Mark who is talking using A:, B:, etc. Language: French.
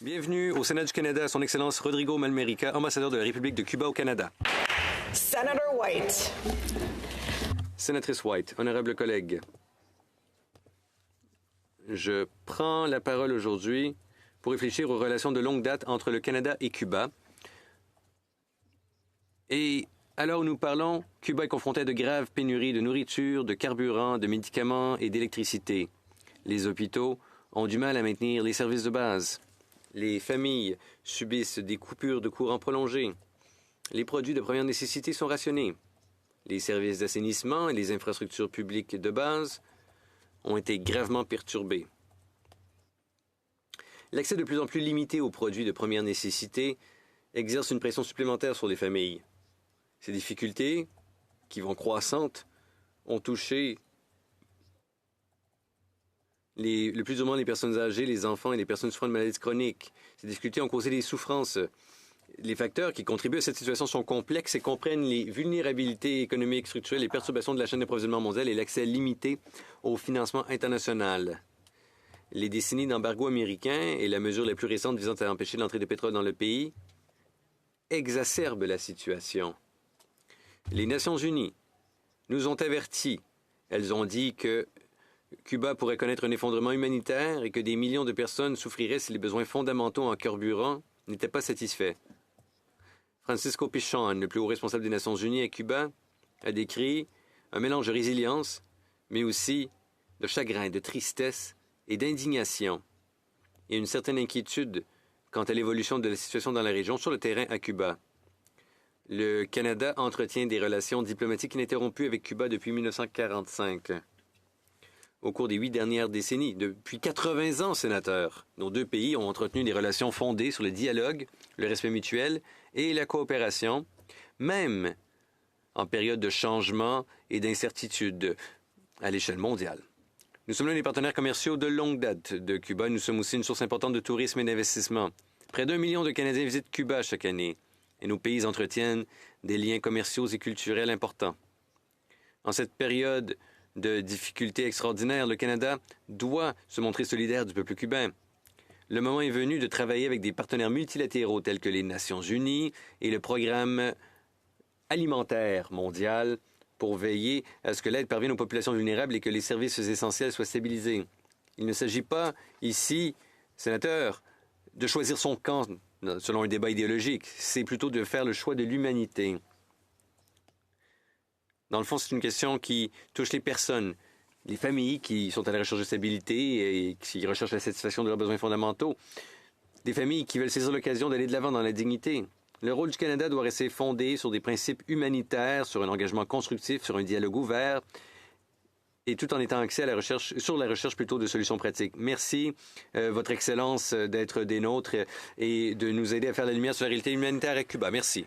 A: Bienvenue au Sénat du Canada, Son Excellence Rodrigo Malmerica, ambassadeur de la République de Cuba au Canada.
B: Senator White.
A: Sénatrice White, honorable collègue, je prends la parole aujourd'hui pour réfléchir aux relations de longue date entre le Canada et Cuba. Et alors nous parlons, Cuba est confronté à de graves pénuries de nourriture, de carburant, de médicaments et d'électricité. Les hôpitaux ont du mal à maintenir les services de base. Les familles subissent des coupures de courant prolongées. Les produits de première nécessité sont rationnés. Les services d'assainissement et les infrastructures publiques de base ont été gravement perturbés. L'accès de plus en plus limité aux produits de première nécessité exerce une pression supplémentaire sur les familles. Ces difficultés, qui vont croissantes, ont touché le plus ou moins les personnes âgées, les enfants et les personnes souffrant de maladies chroniques. Ces difficultés ont causé des souffrances. Les facteurs qui contribuent à cette situation sont complexes et comprennent les vulnérabilités économiques, structurelles, les perturbations de la chaîne d'approvisionnement mondiale et l'accès limité au financement international. Les décennies d'embargo américain et la mesure la plus récente visant à empêcher l'entrée de pétrole dans le pays exacerbent la situation. Les Nations unies nous ont avertis. Elles ont dit que Cuba pourrait connaître un effondrement humanitaire et que des millions de personnes souffriraient si les besoins fondamentaux en carburant n'étaient pas satisfaits. Francisco Pichon, le plus haut responsable des Nations unies à Cuba, a décrit un mélange de résilience, mais aussi de chagrin, de tristesse et d'indignation. Il y a une certaine inquiétude quant à l'évolution de la situation dans la région sur le terrain à Cuba. Le Canada entretient des relations diplomatiques ininterrompues avec Cuba depuis 1945. Au cours des 8 dernières décennies, depuis 80 ans, sénateur, nos deux pays ont entretenu des relations fondées sur le dialogue, le respect mutuel et la coopération, même en période de changement et d'incertitude à l'échelle mondiale. Nous sommes l'un des partenaires commerciaux de longue date de Cuba. Nous sommes aussi une source importante de tourisme et d'investissement. Près d'1 million de Canadiens visitent Cuba chaque année et nos pays entretiennent des liens commerciaux et culturels importants. En cette période de difficultés extraordinaires, le Canada doit se montrer solidaire du peuple cubain. Le moment est venu de travailler avec des partenaires multilatéraux tels que les Nations unies et le Programme alimentaire mondial pour veiller à ce que l'aide parvienne aux populations vulnérables et que les services essentiels soient stabilisés. Il ne s'agit pas ici, sénateur, de choisir son camp selon un débat idéologique. C'est plutôt de faire le choix de l'humanité. Dans le fond, c'est une question qui touche les personnes, les familles qui sont à la recherche de stabilité et qui recherchent la satisfaction de leurs besoins fondamentaux, des familles qui veulent saisir l'occasion d'aller de l'avant dans la dignité. Le rôle du Canada doit rester fondé sur des principes humanitaires, sur un engagement constructif, sur un dialogue ouvert, et tout en étant axé à sur la recherche plutôt de solutions pratiques. Merci, Votre Excellence, d'être des nôtres et de nous aider à faire la lumière sur la réalité humanitaire à Cuba. Merci.